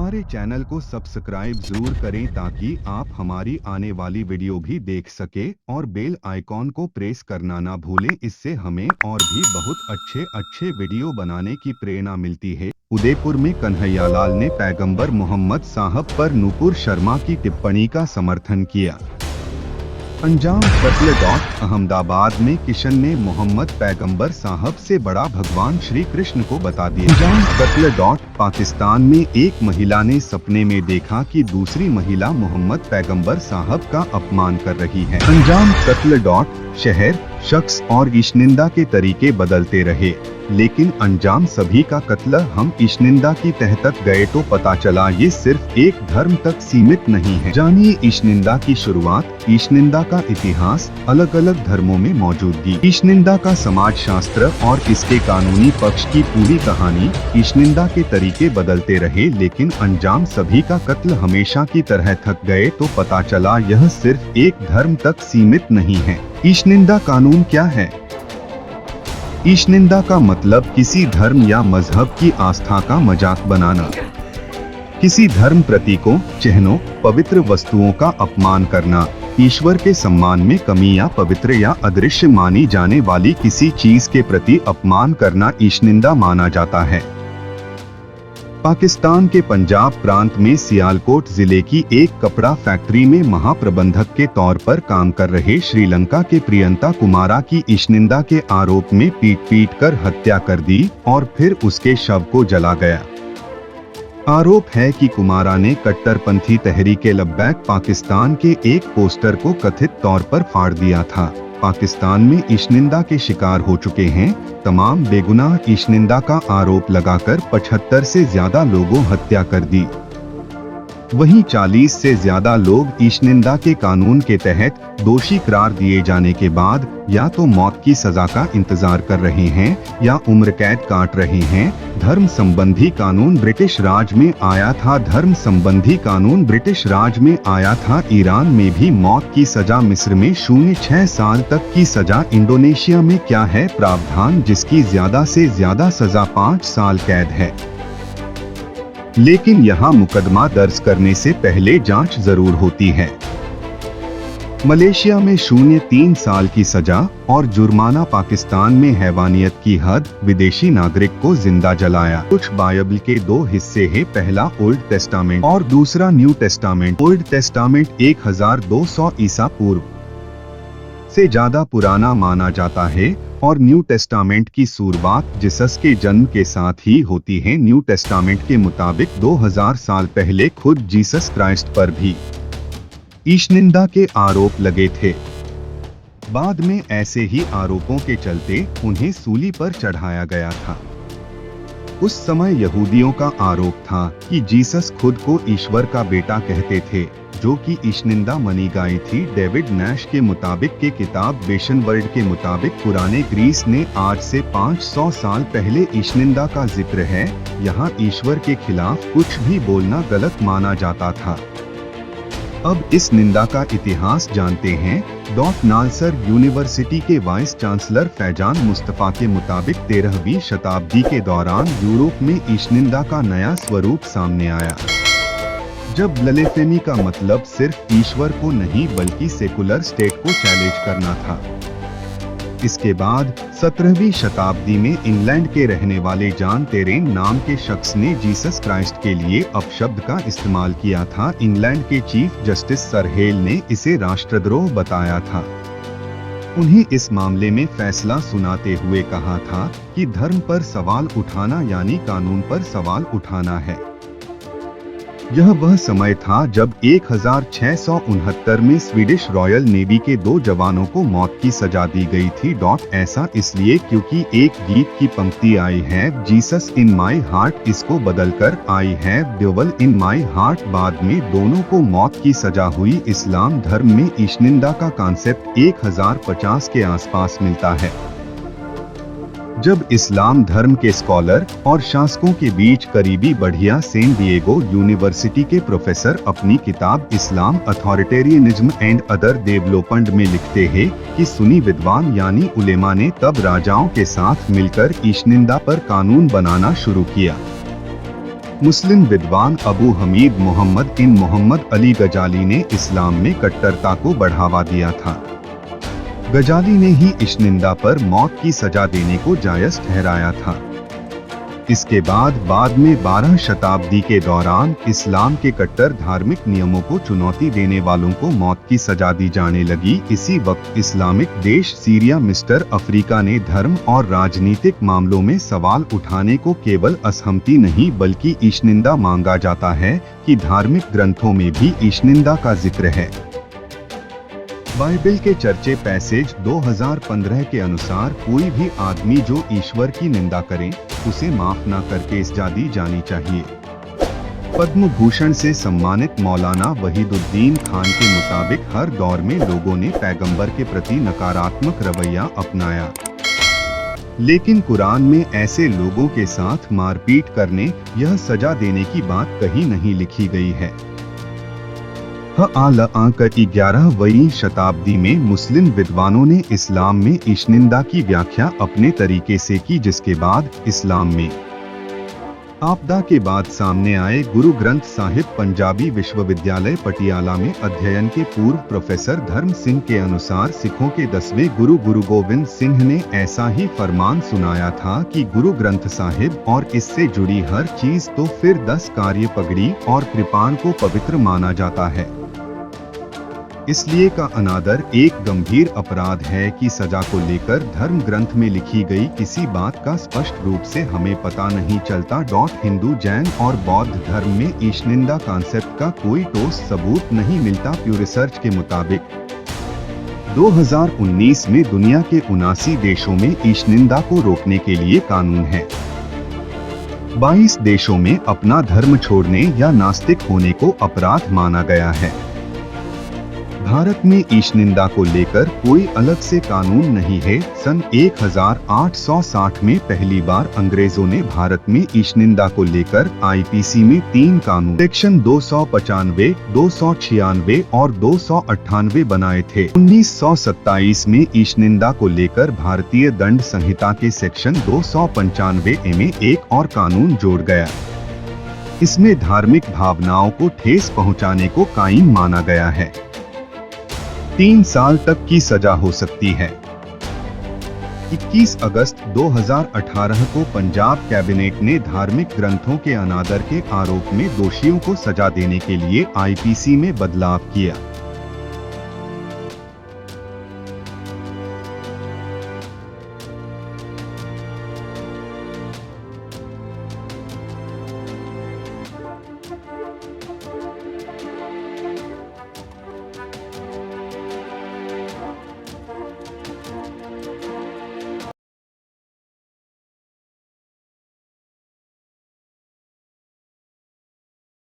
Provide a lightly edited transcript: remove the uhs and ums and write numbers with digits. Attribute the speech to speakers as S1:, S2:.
S1: हमारे चैनल को सब्सक्राइब जरूर करें ताकि आप हमारी आने वाली वीडियो भी देख सके और बेल आइकॉन को प्रेस करना ना भूलें। इससे हमें और भी बहुत अच्छे अच्छे वीडियो बनाने की प्रेरणा मिलती है। उदयपुर में कन्हैयालाल ने पैगंबर मोहम्मद साहब पर नूपुर शर्मा की टिप्पणी का समर्थन किया। अंजाम कत्ल। अहमदाबाद में किशन ने मोहम्मद पैगंबर साहब से बड़ा भगवान श्री कृष्ण को बता दिया। अंजाम कत्ल। पाकिस्तान में एक महिला ने सपने में देखा कि दूसरी महिला मोहम्मद पैगंबर साहब का अपमान कर रही है। अंजाम कत्ल। शहर, शख्स और ईशनिंदा के तरीके बदलते रहे, लेकिन अंजाम सभी का कत्ल। हम ईशनिंदा की तह तक गए तो पता चला ये सिर्फ एक धर्म तक सीमित नहीं है। जानिए ईशनिंदा की शुरुआत, ईशनिंदा का इतिहास, अलग अलग धर्मों में मौजूदगी, ईशनिंदा का समाज शास्त्र और इसके कानूनी पक्ष की पूरी कहानी। ईशनिंदा के तरीके बदलते रहे, लेकिन अंजाम सभी का कत्ल। हमेशा की तरह थक गए तो पता चला यह सिर्फ एक धर्म तक सीमित नहीं है। ईशनिंदा कानून क्या है? ईशनिंदा का मतलब किसी धर्म या मजहब की आस्था का मजाक बनाना, किसी धर्म प्रतीकों, चिन्हों, पवित्र वस्तुओं का अपमान करना, ईश्वर के सम्मान में कमी या पवित्र या अदृश्य मानी जाने वाली किसी चीज के प्रति अपमान करना ईशनिंदा माना जाता है। पाकिस्तान के पंजाब प्रांत में सियालकोट जिले की एक कपड़ा फैक्ट्री में महाप्रबंधक के तौर पर काम कर रहे श्रीलंका के प्रियंता कुमारा की ईशनिंदा के आरोप में पीट कर हत्या कर दी और फिर उसके शव को जला गया। आरोप है कि कुमारा ने कट्टरपंथी तहरीके लब्बैक पाकिस्तान के एक पोस्टर को कथित तौर पर फाड़ दिया था। पाकिस्तान में ईशनिंदा के शिकार हो चुके हैं तमाम बेगुनाह ईशनिंदा का आरोप लगाकर 75 से ज्यादा लोगों हत्या कर दी। वहीं 40 से ज्यादा लोग ईशनिंदा के कानून के तहत दोषी करार दिए जाने के बाद या तो मौत की सजा का इंतजार कर रहे हैं या उम्र कैद काट रहे हैं। धर्म संबंधी कानून ब्रिटिश राज में आया था। धर्म संबंधी कानून ब्रिटिश राज में आया था। ईरान में भी मौत की सजा, मिस्र में 0.6 साल तक की सजा। इंडोनेशिया में क्या है प्रावधान जिसकी ज्यादा से ज्यादा सजा 5 साल कैद है। लेकिन यहाँ मुकदमा दर्ज करने से पहले जांच जरूर होती है। मलेशिया में 0.3 साल की सजा और जुर्माना। पाकिस्तान में हैवानियत की हद, विदेशी नागरिक को जिंदा जलाया। कुछ बाइबल के 2 हिस्से हैं, पहला ओल्ड टेस्टामेंट और दूसरा न्यू टेस्टामेंट। ओल्ड टेस्टामेंट 1200 ईसा पूर्व से ज्यादा पुराना माना जाता है और न्यू टेस्टामेंट की शुरुआत जीसस के जन्म के साथ ही होती है। न्यू टेस्टामेंट के मुताबिक 2000 साल पहले खुद जीसस क्राइस्ट पर भी ईशनिंदा के आरोप लगे थे। बाद में ऐसे ही आरोपों के चलते उन्हें सूली पर चढ़ाया गया था। उस समय यहूदियों का आरोप था कि जीसस खुद को ईश्वर का बेटा कहते थे, जो कि ईशनिंदा मनी गई थी। डेविड नैश के मुताबिक के किताब बेशन वर्ल्ड के मुताबिक पुराने ग्रीस ने आज से 500 साल पहले ईशनिंदा का जिक्र है। यहाँ ईश्वर के खिलाफ कुछ भी बोलना गलत माना जाता था। अब इस निंदा का इतिहास जानते हैं। नालसर यूनिवर्सिटी के वाइस चांसलर फैजान मुस्तफा के मुताबिक 13वीं शताब्दी के दौरान यूरोप में ईशनिंदा का नया स्वरूप सामने आया, जब ब्लेफेमी का मतलब सिर्फ ईश्वर को नहीं बल्कि सेकुलर स्टेट को चैलेंज करना था। इसके बाद 17वीं शताब्दी में इंग्लैंड के रहने वाले जॉन टेरेन नाम के शख्स ने जीसस क्राइस्ट के लिए अपशब्द का इस्तेमाल किया था। इंग्लैंड के चीफ जस्टिस सर हेल ने इसे राष्ट्रद्रोह बताया था। उन्हें इस मामले में फैसला सुनाते हुए कहा था कि धर्म पर सवाल उठाना यानी कानून पर सवाल उठाना है। यह वह समय था जब 1669 में स्वीडिश रॉयल नेवी के 2 जवानों को मौत की सजा दी गई थी। ऐसा इसलिए क्योंकि एक गीत की पंक्ति आई है, जीसस इन माई हार्ट, इसको बदलकर आई है डेविल इन माई हार्ट। बाद में दोनों को मौत की सजा हुई। इस्लाम धर्म में ईशनिंदा का कॉन्सेप्ट 1050 के आसपास मिलता है, जब इस्लाम धर्म के स्कॉलर और शासकों के बीच करीबी बढ़िया। सैन डिएगो यूनिवर्सिटी के प्रोफेसर अपनी किताब इस्लाम अथॉरिटेरियनिज्म एंड अदर डेवलपमेंट में लिखते हैं कि सुन्नी विद्वान यानी उलेमा ने तब राजाओं के साथ मिलकर ईशनिंदा पर कानून बनाना शुरू किया। मुस्लिम विद्वान अबू हमीद मोहम्मद बिन मोहम्मद अली गजाली ने इस्लाम में कट्टरता को बढ़ावा दिया था। गजाली ने ही इश्निंदा पर मौत की सजा देने को जायज ठहराया था। इसके बाद में 12 शताब्दी के दौरान इस्लाम के कट्टर धार्मिक नियमों को चुनौती देने वालों को मौत की सजा दी जाने लगी। इसी वक्त इस्लामिक देश सीरिया मिस्टर अफ्रीका ने धर्म और राजनीतिक मामलों में सवाल उठाने को केवल असहमति नहीं बल्कि ईशनिंदा मांगा जाता है कि धार्मिक ग्रंथों में भी ईशनिंदा का जिक्र है। बाइबल के चर्चे पैसेज 2015 के अनुसार कोई भी आदमी जो ईश्वर की निंदा करे उसे माफ न करके सजा दी जानी चाहिए। पद्म भूषण से सम्मानित मौलाना वहीदुद्दीन खान के मुताबिक हर दौर में लोगों ने पैगंबर के प्रति नकारात्मक रवैया अपनाया, लेकिन कुरान में ऐसे लोगों के साथ मारपीट करने यह सजा देने की बात कहीं नहीं लिखी गई है। 11वीं शताब्दी में मुस्लिम विद्वानों ने इस्लाम में इश्निंदा की व्याख्या अपने तरीके से की, जिसके बाद इस्लाम में आपदा के बाद सामने आए। गुरु ग्रंथ साहिब पंजाबी विश्वविद्यालय पटियाला में अध्ययन के पूर्व प्रोफेसर धर्म सिंह के अनुसार सिखों के 10वें गुरु गुरु गोविंद सिंह ने ऐसा ही फरमान सुनाया था कि गुरु ग्रंथ साहिब और इससे जुड़ी हर चीज तो फिर 10 कार्य पगड़ी और कृपाण को पवित्र माना जाता है। इसलिए का अनादर एक गंभीर अपराध है कि सजा को लेकर धर्म ग्रंथ में लिखी गई किसी बात का स्पष्ट रूप से हमें पता नहीं चलता। हिंदू, जैन और बौद्ध धर्म में ईशनिंदा कॉन्सेप्ट का कोई ठोस सबूत नहीं मिलता। प्यू रिसर्च के मुताबिक 2019 में दुनिया के 79 देशों में ईशनिंदा को रोकने के लिए कानून है। 22 देशों में अपना धर्म छोड़ने या नास्तिक होने को अपराध माना गया है। भारत में ईशनिंदा को लेकर कोई अलग से कानून नहीं है। सन 1860 में पहली बार अंग्रेजों ने भारत में ईशनिंदा को लेकर आईपीसी में 3 कानून सेक्शन 295, 296 और 298 बनाए थे। 1927 में ईशनिंदा को लेकर भारतीय दंड संहिता के सेक्शन 295 में एक और कानून जोड़ गया। इसमें धार्मिक भावनाओं को ठेस पहुंचाने को कायम माना गया है। 3 साल तक की सजा हो सकती है। 21 अगस्त 2018 को पंजाब कैबिनेट ने धार्मिक ग्रंथों के अनादर के आरोप में दोषियों को सजा देने के लिए आईपीसी में बदलाव किया।